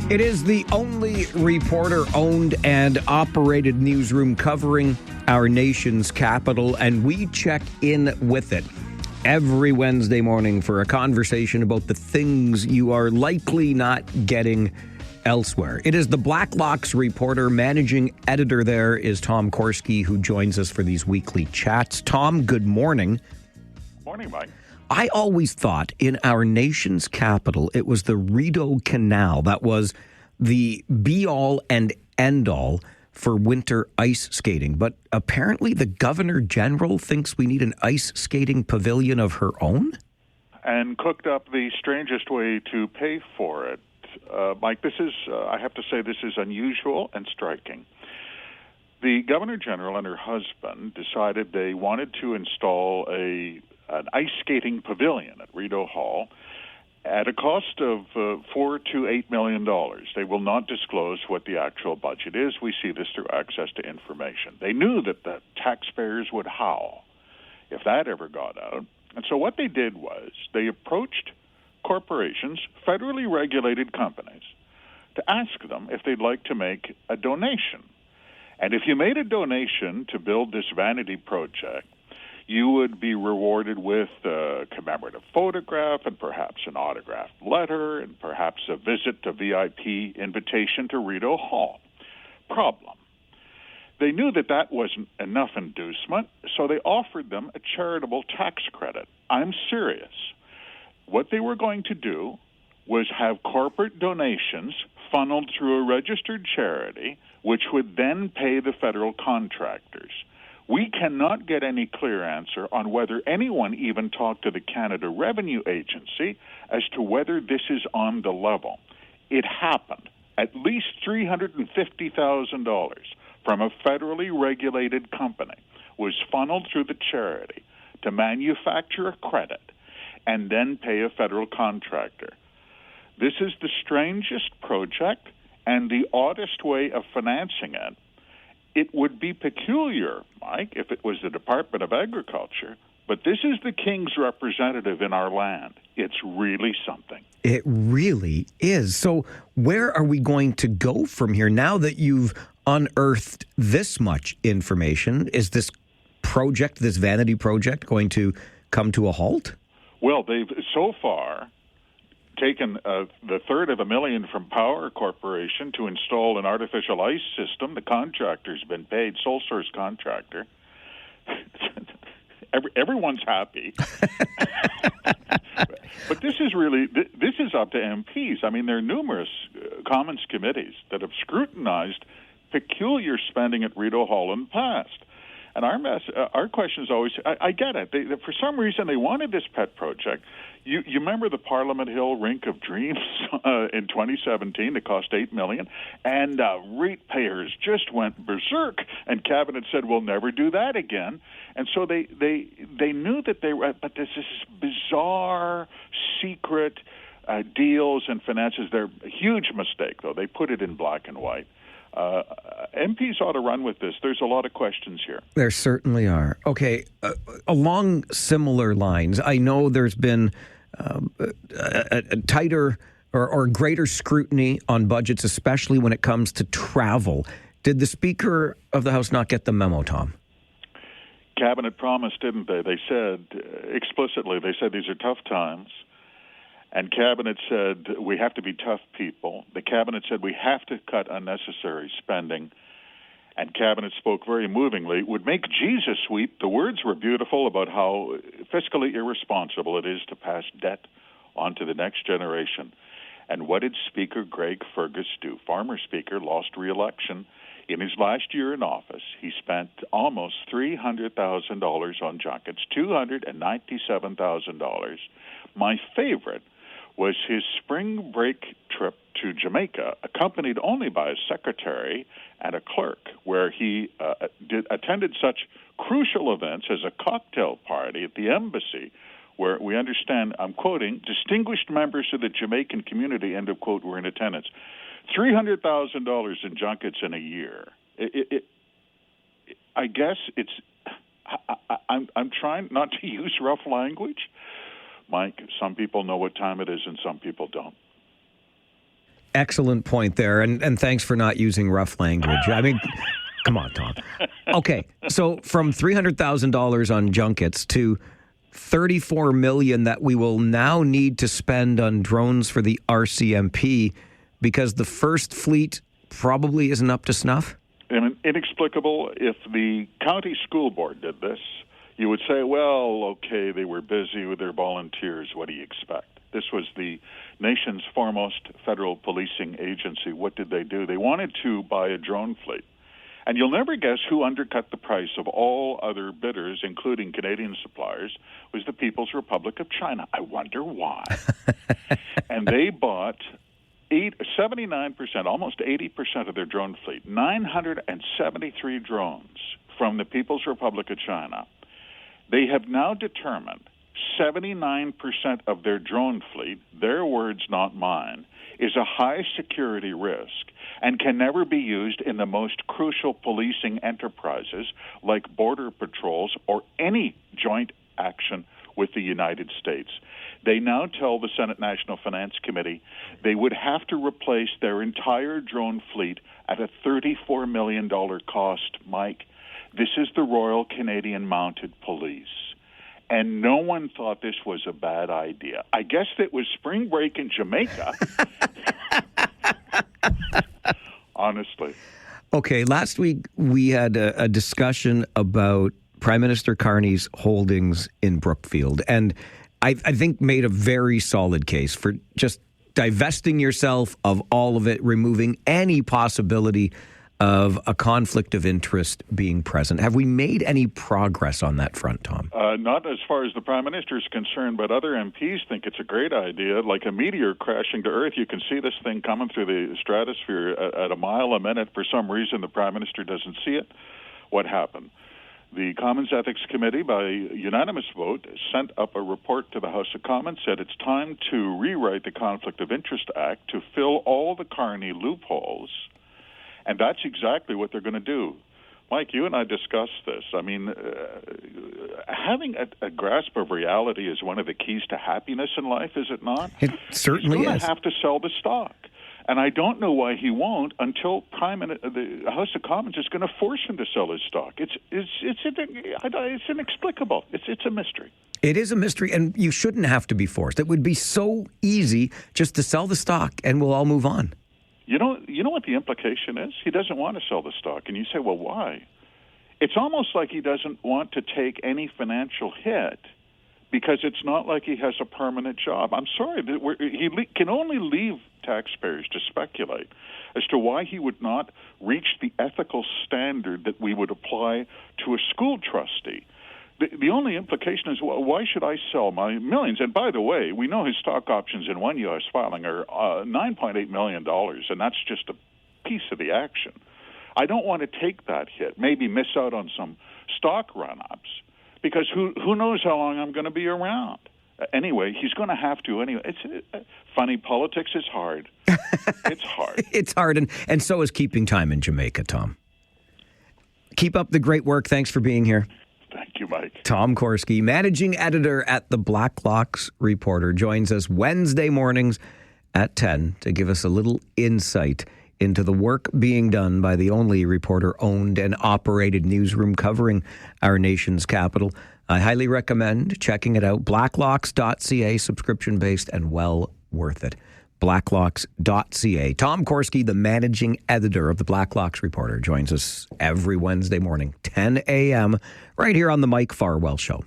It is the only reporter-owned and operated newsroom covering our nation's capital, and we check in with it every Wednesday morning for a conversation about the things you are likely not getting elsewhere. It is the Blacklock's reporter. Managing editor there is Tom Korski, who joins us for these weekly chats. Tom, good morning. Morning, Mike. I always thought in our nation's capital, it was the Rideau Canal that was the be-all and end-all for winter ice skating. But apparently the Governor General thinks we need an ice skating pavilion of her own? And cooked up the strangest way to pay for it. Mike, this is, I have to say, this is unusual and striking. The Governor General and her husband decided they wanted to install an ice skating pavilion at Rideau Hall at a cost of $4 to $8 million. They will not disclose what the actual budget is. We see this through access to information. They knew that the taxpayers would howl if that ever got out. And so what they did was they approached corporations, federally regulated companies, to ask them if they'd like to make a donation. And if you made a donation to build this vanity project, you would be rewarded with a commemorative photograph and perhaps an autographed letter and perhaps a visit to VIP invitation to Rideau Hall. Problem. They knew that that wasn't enough inducement, so they offered them a charitable tax credit. I'm serious. What they were going to do was have corporate donations funneled through a registered charity, which would then pay the federal contractors. We cannot get any clear answer on whether anyone even talked to the Canada Revenue Agency as to whether this is on the level. It happened. At least $350,000 from a federally regulated company was funneled through the charity to manufacture a credit and then pay a federal contractor. This is the strangest project and the oddest way of financing it. It would be peculiar, Mike, if it was the Department of Agriculture, but this is the king's representative in our land. It's really something. It really is. So where are we going to go from here now that you've unearthed this much information? Is this project, this vanity project, going to come to a halt? Well, they've so far taken the third of $1 million from Power Corporation to install an artificial ice system. The contractor's been paid, sole source contractor. Everyone's happy. But this is up to MPs. I mean, there are numerous Commons committees that have scrutinized peculiar spending at Rideau Hall in the past. And our question is always, I get it. For some reason, they wanted this pet project. You remember the Parliament Hill Rink of Dreams in 2017 that cost $8 million? And ratepayers just went berserk, and Cabinet said, we'll never do that again. And so they knew that they were, but this is bizarre, secret deals and finances. They're a huge mistake, though. They put it in black and white. MPs ought to run with this. There's a lot of questions here. There certainly are. Okay, along similar lines, I know there's been a tighter or greater scrutiny on budgets, especially when it comes to travel. Did the Speaker of the House not get the memo, Tom? Cabinet promised, didn't they? They said explicitly, these are tough times. And Cabinet said, we have to be tough people. The Cabinet said we have to cut unnecessary spending. And Cabinet spoke very movingly, would make Jesus weep. The words were beautiful about how fiscally irresponsible it is to pass debt on to the next generation. And what did Speaker Greg Fergus do? Former Speaker, lost re-election. In his last year in office, he spent almost $300,000 on junkets, $297,000. My favorite was his spring break trip to Jamaica, accompanied only by a secretary and a clerk, where he attended such crucial events as a cocktail party at the embassy, where we understand, I'm quoting, distinguished members of the Jamaican community, end of quote, were in attendance. $300,000 in junkets in a year. I guess it's, I'm trying not to use rough language. Mike, some people know what time it is and some people don't. excellent point there. And thanks for not using rough language. I mean, come on, Tom. Okay, so from $300,000 on junkets to $34 million that we will now need to spend on drones for the RCMP because the first fleet probably isn't up to snuff? Inexplicable. If the county school board did this, you would say, well, okay, they were busy with their volunteers. What do you expect? This was the nation's foremost federal policing agency. What did they do? They wanted to buy a drone fleet. And you'll never guess who undercut the price of all other bidders, including Canadian suppliers, was the People's Republic of China. I wonder why. And they bought 79%, almost 80% of their drone fleet, 973 drones from the People's Republic of China. They have now determined 79% of their drone fleet, their words, not mine, is a high security risk and can never be used in the most crucial policing enterprises like border patrols or any joint action with the United States. They now tell the Senate National Finance Committee they would have to replace their entire drone fleet at a $34 million cost, Mike. This is the Royal Canadian Mounted Police. And no one thought this was a bad idea. I guess it was spring break in Jamaica. Honestly. Okay, last week we had a discussion about Prime Minister Carney's holdings in Brookfield, and I think made a very solid case for just divesting yourself of all of it, removing any possibility of a conflict of interest being present. Have we made any progress on that front, Tom? Not as far as the Prime Minister is concerned, but other MPs think it's a great idea. Like a meteor crashing to Earth, you can see this thing coming through the stratosphere at a mile a minute. For some reason, the Prime Minister doesn't see it. What happened? The Commons Ethics Committee, by unanimous vote, sent up a report to the House of Commons, said it's time to rewrite the Conflict of Interest Act to fill all the Carney loopholes. And that's exactly what they're going to do. Mike, you and I discussed this. I mean, having a grasp of reality is one of the keys to happiness in life, is it not? It certainly is. He's going to have to sell the stock. And I don't know why he won't until the House of Commons is going to force him to sell his stock. It's inexplicable. It's a mystery. It is a mystery, and you shouldn't have to be forced. It would be so easy just to sell the stock, and we'll all move on. You know what the implication is? He doesn't want to sell the stock. And you say, well, why? It's almost like he doesn't want to take any financial hit because it's not like he has a permanent job. I'm sorry, he can only leave taxpayers to speculate as to why he would not reach the ethical standard that we would apply to a school trustee. The only implication is, well, why should I sell my millions? And by the way, we know his stock options in one U.S. filing are $9.8 million, and that's just a piece of the action. I don't want to take that hit, maybe miss out on some stock run-ups, because who knows how long I'm going to be around. Anyway, he's going to have to anyway. It's funny, politics is hard. It's hard. It's hard, and so is keeping time in Jamaica, Tom. Keep up the great work. Thanks for being here. Thank you, Mike. Tom Korski, managing editor at the Blacklocks Reporter, joins us Wednesday mornings at 10 to give us a little insight into the work being done by the only reporter-owned and operated newsroom covering our nation's capital. I highly recommend checking it out. Blacklocks.ca, subscription-based and well worth it. Blacklocks.ca. Tom Korski, the managing editor of the Blacklocks Reporter, joins us every Wednesday morning, 10 a.m., right here on the Mike Farwell Show.